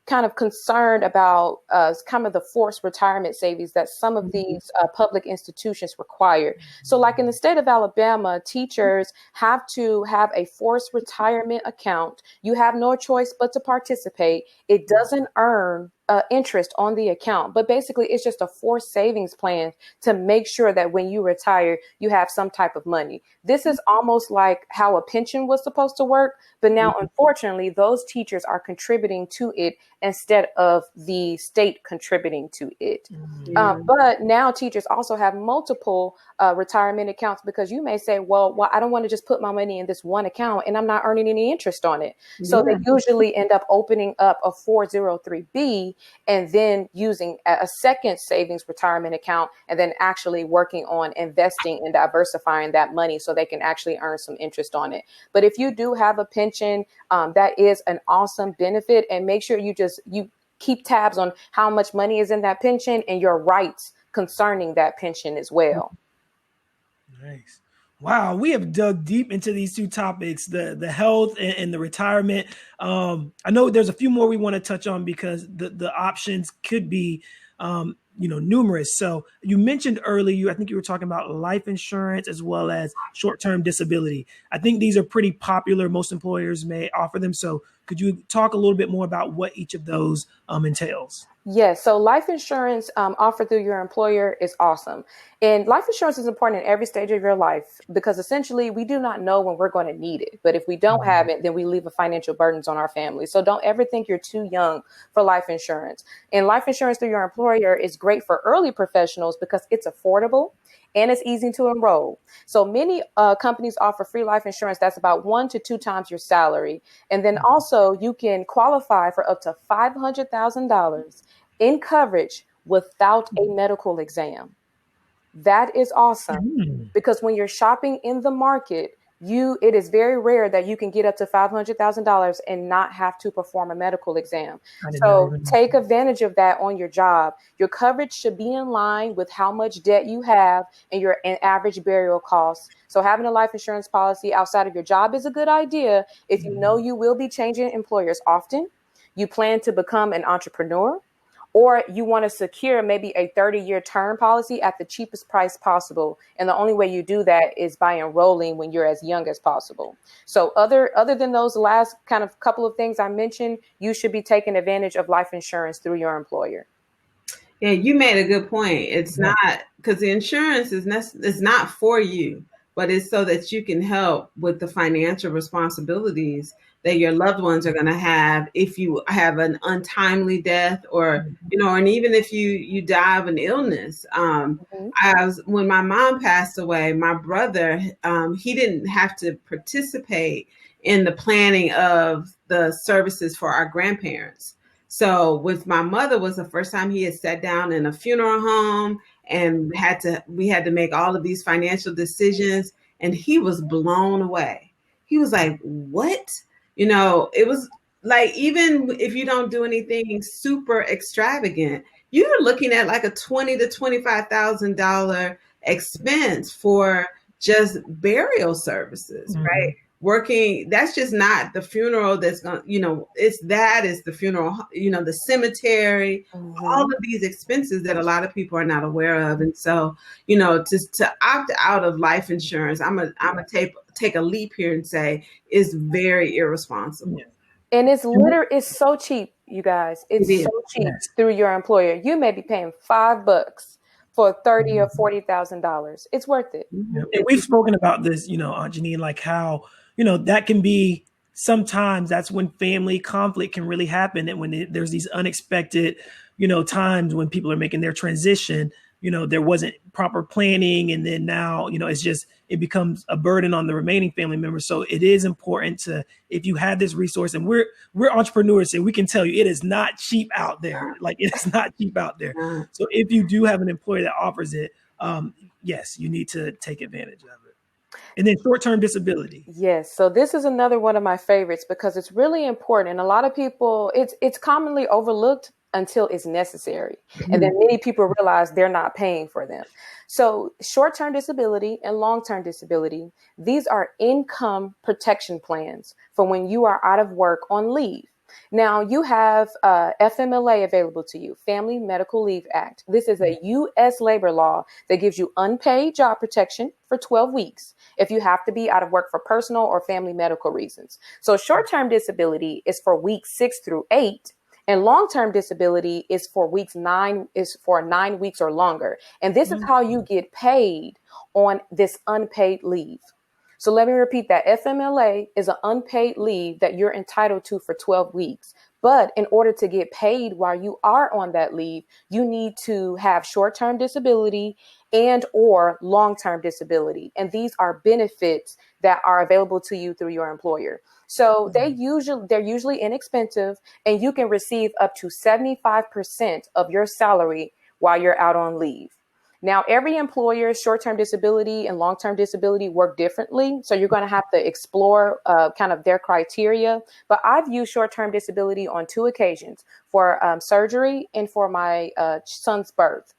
kind of concerned about kind of the forced retirement savings that some of these public institutions require. So like in the state of Alabama, teachers have to have a forced retirement account. You have no choice but to participate. It doesn't earn interest on the account, but basically it's just a forced savings plan to make sure that when you retire, you have some type of money. This is almost like how a pension was supposed to work, but now unfortunately those teachers are contributing to it instead of the state contributing to it. But now teachers also have multiple retirement accounts, because you may say, well, I don't want to just put my money in this one account and I'm not earning any interest on it. So they usually end up opening up a 403b money and then using a second savings retirement account, and then actually working on investing and diversifying that money so they can actually earn some interest on it. But if you do have a pension, that is an awesome benefit, and make sure you keep tabs on how much money is in that pension and your rights concerning that pension as well. Nice. Wow, we have dug deep into these two topics, the health and the retirement. I know there's a few more we want to touch on because the options could be numerous. So you mentioned earlier, I think you were talking about life insurance as well as short-term disability. I think these are pretty popular. Most employers may offer them. So could you talk a little bit more about what each of those entails? Yes. So life insurance offered through your employer is awesome. And life insurance is important in every stage of your life because essentially we do not know when we're going to need it. But if we don't have it, then we leave a financial burdens on our family. So don't ever think you're too young for life insurance. And life insurance through your employer is great for early professionals because it's affordable and it's easy to enroll. So many companies offer free life insurance that's about 1 to 2 times your salary. And then also you can qualify for up to $500,000 in coverage without a medical exam. That is awesome because when you're shopping in the market, it is very rare that you can get up to $500,000 and not have to perform a medical exam. So take advantage of that on your job. Your coverage should be in line with how much debt you have and your average burial costs. So having a life insurance policy outside of your job is a good idea if you know you will be changing employers often, you plan to become an entrepreneur, or you want to secure maybe a 30-year term policy at the cheapest price possible. And the only way you do that is by enrolling when you're as young as possible. So other than those last kind of couple of things I mentioned, you should be taking advantage of life insurance through your employer. Yeah, you made a good point. It's not because the insurance is not for you, but it's so that you can help with the financial responsibilities that your loved ones are going to have if you have an untimely death or, and even if you die of an illness. When my mom passed away, my brother, he didn't have to participate in the planning of the services for our grandparents. So with my mother was the first time he had sat down in a funeral home and we had to make all of these financial decisions. And he was blown away. He was like, what? It was like, even if you don't do anything super extravagant, you're looking at like a $20,000 to $25,000 expense for just burial services, right? Working, that's just not the funeral that's going to, is the funeral, the cemetery, all of these expenses that a lot of people are not aware of. And so, to opt out of life insurance, I'm going to take a leap here and say is very irresponsible. And it's so cheap, you guys. It's so cheap through your employer. You may be paying $5 for $30,000 or $40,000. It's worth it. And we've spoken about this, Aunt Janine, like how, that can be sometimes that's when family conflict can really happen. And when there's these unexpected, times when people are making their transition, there wasn't proper planning. And then now, it becomes a burden on the remaining family members. So it is important if you have this resource, and we're entrepreneurs, so we can tell you it is not cheap out there. Like it is not cheap out there. So if you do have an employer that offers it, yes, you need to take advantage of it. And then short-term disability. Yes. So this is another one of my favorites because it's really important. And a lot of people, it's commonly overlooked until it's necessary. And then many people realize they're not paying for them. So short-term disability and long-term disability, these are income protection plans for when you are out of work on leave. Now you have FMLA available to you, Family Medical Leave Act. This is a U.S. labor law that gives you unpaid job protection for 12 weeks if you have to be out of work for personal or family medical reasons. So short-term disability is for weeks 6 through 8. And long-term disability is for 9 weeks or longer. And this is how you get paid on this unpaid leave. So let me repeat that. FMLA is an unpaid leave that you're entitled to for 12 weeks. But in order to get paid while you are on that leave, you need to have short-term disability and or long-term disability. And these are benefits that are available to you through your employer. So they're usually inexpensive, and you can receive up to 75% of your salary while you're out on leave. Now, every employer's short-term disability and long-term disability work differently. So you're going to have to explore kind of their criteria. But I've used short-term disability on 2 occasions, for surgery and for my son's birth.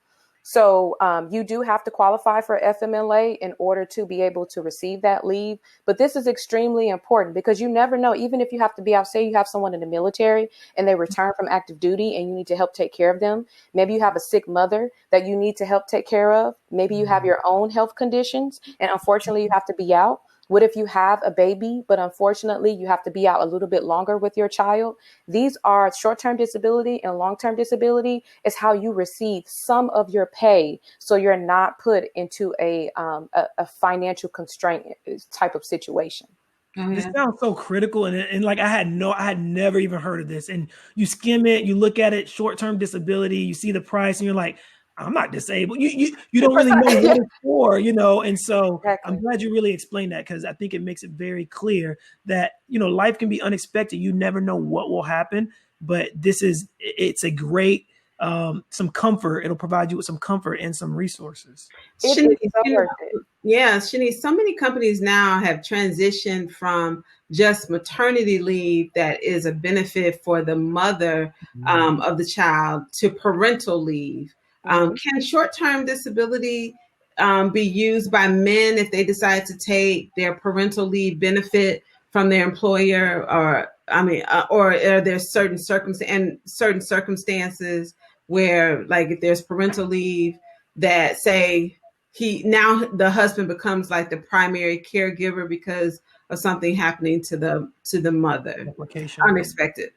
So you do have to qualify for FMLA in order to be able to receive that leave. But this is extremely important because you never know, even if you have to be out, say you have someone in the military and they return from active duty and you need to help take care of them. Maybe you have a sick mother that you need to help take care of. Maybe you have your own health conditions and unfortunately you have to be out. What if you have a baby, but unfortunately you have to be out a little bit longer with your child? These are short-term disability and long-term disability is how you receive some of your pay. So you're not put into a financial constraint type of situation. This sounds so critical. And like, I had never even heard of this. And you skim it, you look at it, short-term disability, you see the price and you're like, I'm not disabled. You don't really know what it's for, and so exactly. I'm glad you really explained that because I think it makes it very clear that, life can be unexpected. You never know what will happen, but it's a great, some comfort. It'll provide you with some comfort and some resources. Yeah, Shenice, so many companies now have transitioned from just maternity leave that is a benefit for the mother of the child to parental leave. Can short-term disability be used by men if they decide to take their parental leave benefit from their employer, or are there certain circumstances where, like, if there's parental leave that say the husband becomes like the primary caregiver because of something happening to the mother, unexpected.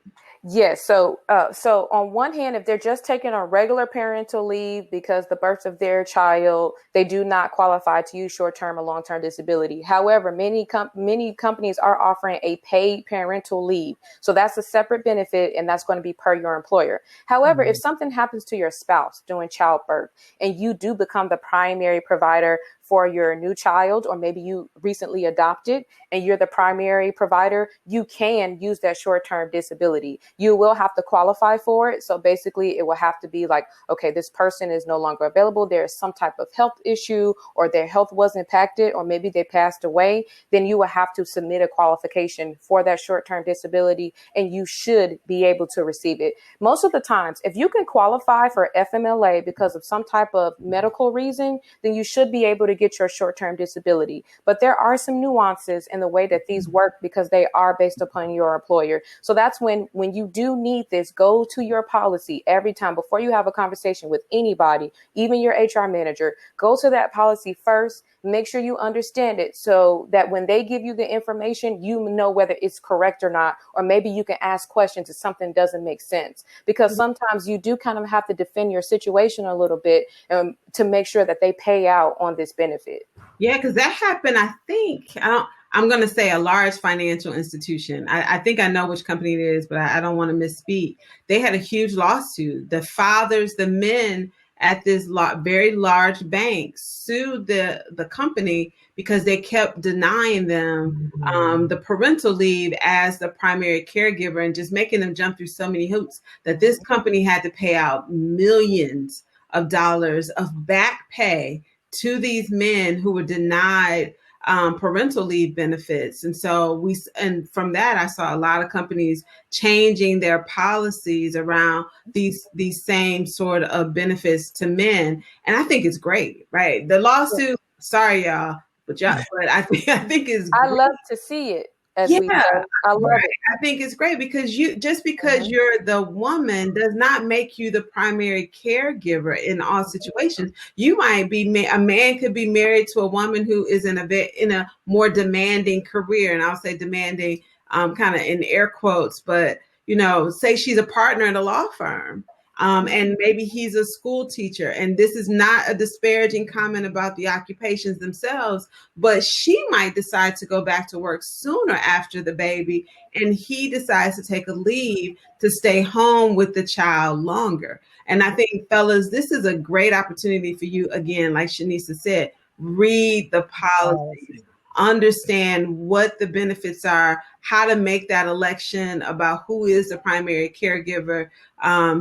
Yes. So on one hand, if they're just taking a regular parental leave because the birth of their child, they do not qualify to use short-term or long-term disability. However, many companies are offering a paid parental leave. So that's a separate benefit, and that's going to be per your employer. However, if something happens to your spouse during childbirth and you do become the primary provider for your new child, or maybe you recently adopted and you're the primary provider, you can use that short-term disability. You will have to qualify for it. So basically it will have to be like, okay, this person is no longer available. There's some type of health issue, or their health was impacted, or maybe they passed away. Then you will have to submit a qualification for that short-term disability, and you should be able to receive it. Most of the times, if you can qualify for FMLA because of some type of medical reason, then you should be able to get your short-term disability. But there are some nuances in the way that these work because they are based upon your employer. So that's when you do need this, go to your policy every time before you have a conversation with anybody, even your HR manager. Go to that policy first. Make sure you understand it so that when they give you the information, you know whether it's correct or not, or maybe you can ask questions if something doesn't make sense, because sometimes you do kind of have to defend your situation a little bit to make sure that they pay out on this benefit. Yeah, because that happened, I think, I'm going to say a large financial institution. I think I know which company it is, but I don't want to misspeak. They had a huge lawsuit. The men at this very large bank sued the company because they kept denying them the parental leave as the primary caregiver and just making them jump through so many hoops that this company had to pay out millions of dollars of back pay to these men who were denied parental leave benefits. And from that, I saw a lot of companies changing their policies around these same sort of benefits to men. And I think it's great, right? The lawsuit, sorry, y'all, but I think it's great. I love to see it. I think it's great because you're the woman does not make you the primary caregiver in all situations. You might be a man could be married to a woman who is in a more demanding career, and I'll say demanding kind of in air quotes, but say she's a partner in a law firm. And maybe he's a school teacher. And this is not a disparaging comment about the occupations themselves, but she might decide to go back to work sooner after the baby. And he decides to take a leave to stay home with the child longer. And I think, fellas, this is a great opportunity for you. Again, like Shenice said, read the policies, understand what the benefits are, how to make that election about who is the primary caregiver,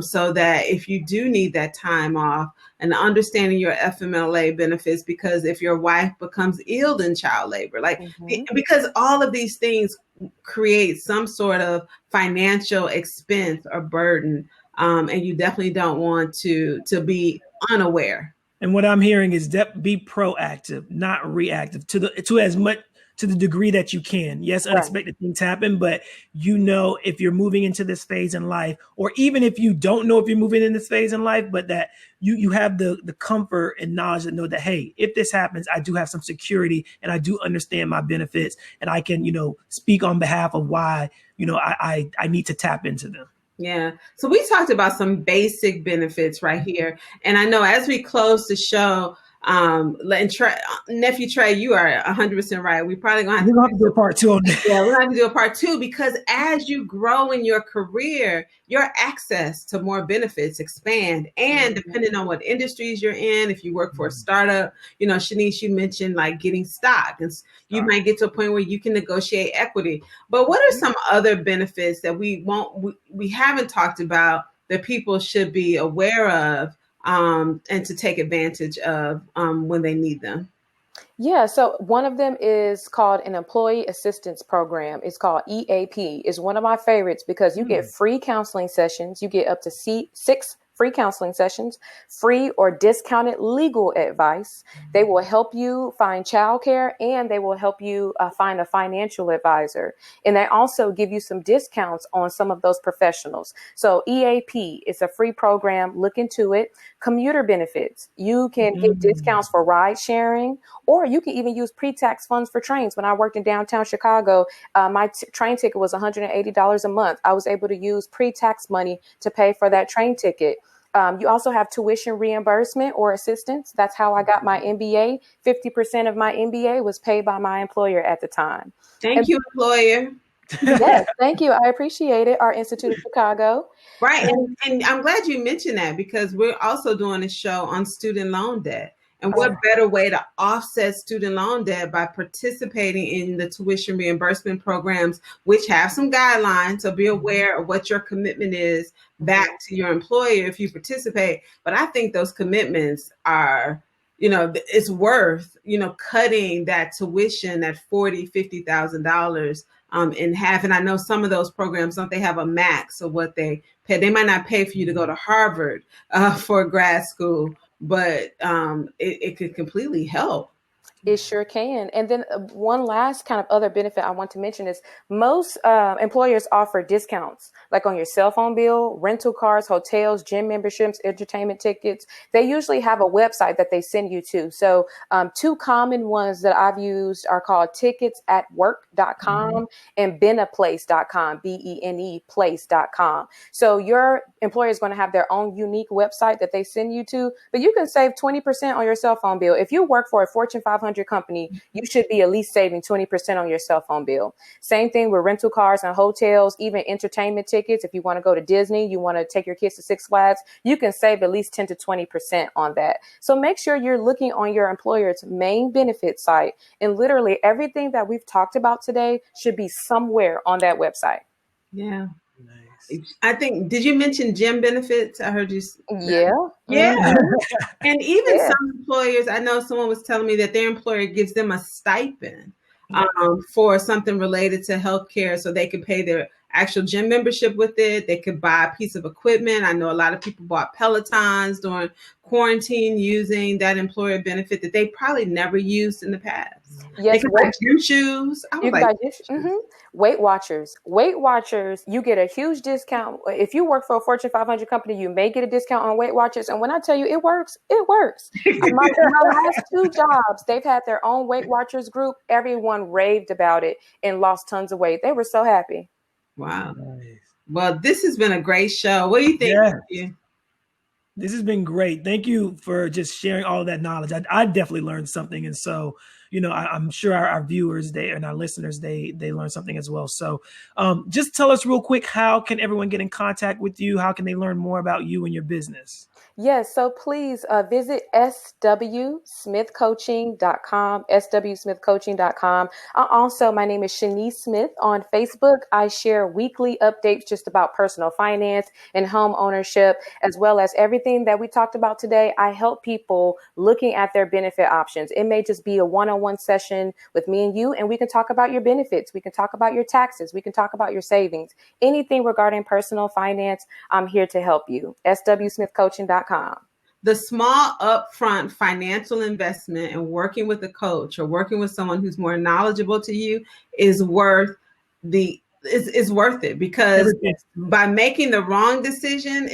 so that if you do need that time off, and understanding your FMLA benefits, because if your wife becomes ill in child labor, because all of these things create some sort of financial expense or burden, and you definitely don't want to be unaware. And what I'm hearing is that be proactive, not reactive, to as much to the degree that you can. Yes, unexpected things happen, but if you're moving into this phase in life, or even if you don't know if you're moving in this phase in life, but that you have the comfort and knowledge to know that, hey, if this happens, I do have some security and I do understand my benefits, and I can, speak on behalf of why, I need to tap into them. Yeah. So we talked about some basic benefits right here. And I know as we close the show, Nephew Trey, you are 100% right. We're going to have to do a part 2 on that. Yeah, we're going to have to do a part 2, because as you grow in your career, your access to more benefits expand. And depending on what industries you're in, if you work for a startup, Shenice, you mentioned like getting stock, and you might get to a point where you can negotiate equity. But what are some other benefits that we haven't talked about that people should be aware of, and to take advantage of when they need them? Yeah, so one of them is called an Employee Assistance Program. It's called EAP. It's one of my favorites because you get free counseling sessions. You get up to 6 free counseling sessions, free or discounted legal advice. They will help you find childcare, and they will help you find a financial advisor. And they also give you some discounts on some of those professionals. So EAP is a free program. Look into it. Commuter benefits. You can get discounts for ride sharing, or you can even use pre-tax funds for trains. When I worked in downtown Chicago, my train ticket was $180 a month. I was able to use pre-tax money to pay for that train ticket. You also have tuition reimbursement or assistance. That's how I got my MBA. 50% of my MBA was paid by my employer at the time. Thank you, employer. Yes, thank you. I appreciate it. Our Institute of Chicago. Right. And I'm glad you mentioned that, because we're also doing a show on student loan debt. And what better way to offset student loan debt by participating in the tuition reimbursement programs, which have some guidelines. So be aware of what your commitment is back to your employer if you participate. But I think those commitments are, it's worth, cutting that tuition at $40,000, $50,000 in half. And I know some of those programs, don't they have a max of what they pay? They might not pay for you to go to Harvard for grad school, but it could completely help. It sure can. And then one last kind of other benefit I want to mention is most employers offer discounts, like on your cell phone bill, rental cars, hotels, gym memberships, entertainment tickets. They usually have a website that they send you to. So 2 common ones that I've used are called ticketsatwork.com and beneplace.com, BENE place.com. So your employer is going to have their own unique website that they send you to, but you can save 20% on your cell phone bill. If you work for a Fortune 500 company, you should be at least saving 20% on your cell phone bill. Same thing with rental cars and hotels, even entertainment tickets. If you want to go to Disney, you want to take your kids to Six Flags, you can save at least 10 to 20% on that. So make sure you're looking on your employer's main benefit site, and literally everything that we've talked about today should be somewhere on that website. Yeah. Nice. I think, did you mention gym benefits? I heard you. Yeah. And even some employers, I know someone was telling me that their employer gives them a stipend for something related to healthcare, so they could pay their actual gym membership with it. They could buy a piece of equipment. I know a lot of people bought Pelotons during quarantine using that employer benefit that they probably never used in the past. Yes, they could buy gym shoes. Weight Watchers, you get a huge discount. If you work for a Fortune 500 company, you may get a discount on Weight Watchers. And when I tell you it works, it works. My last 2 jobs, they've had their own Weight Watchers group. Everyone raved about it and lost tons of weight. They were so happy. Wow. Nice. Well, this has been a great show. What do you think? Yeah. This has been great. Thank you for just sharing all of that knowledge. I definitely learned something. And so I'm sure our viewers and our listeners, they learn something as well. So just tell us real quick, how can everyone get in contact with you? How can they learn more about you and your business? Yes, so please visit swsmithcoaching.com, swsmithcoaching.com. Also, my name is Shenice Smith on Facebook. I share weekly updates just about personal finance and home ownership, as well as everything that we talked about today. I help people looking at their benefit options. It may just be a one-on-one session with me and you, and we can talk about your benefits. We can talk about your taxes. We can talk about your savings. Anything regarding personal finance, I'm here to help you. swsmithcoaching.com. The small upfront financial investment and working with a coach or working with someone who's more knowledgeable to you is worth it, because by making the wrong decision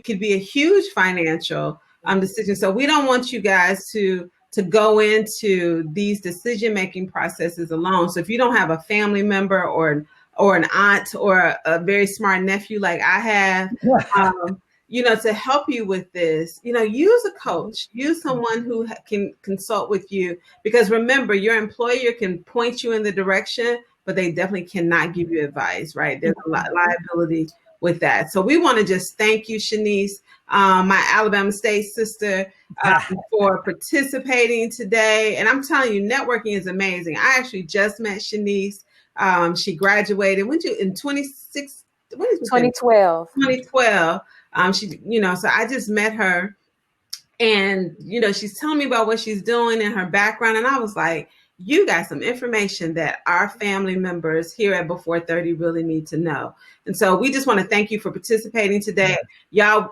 could be a huge financial decision. So we don't want you guys to go into these decision-making processes alone. So if you don't have a family member or an aunt or a very smart nephew like I have, to help you with this, use a coach, use someone who can consult with you, because remember, your employer can point you in the direction, but they definitely cannot give you advice, right? There's a liability with that. So we want to just thank you, Shenice, my Alabama State sister, for participating today. And I'm telling you, networking is amazing. I actually just met Shenice. She graduated in 2012. 2012. So I just met her, and, she's telling me about what she's doing and her background. And I was like, you got some information that our family members here at Before 30 really need to know. And so we just want to thank you for participating today.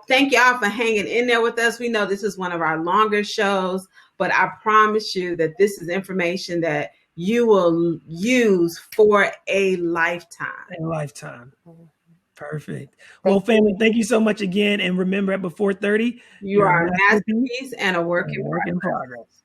Thank y'all for hanging in there with us. We know this is one of our longer shows, but I promise you that this is information that you will use for a lifetime. Perfect. Well, family, thank you so much again. And remember, at Before 30, you are a masterpiece and a work in progress.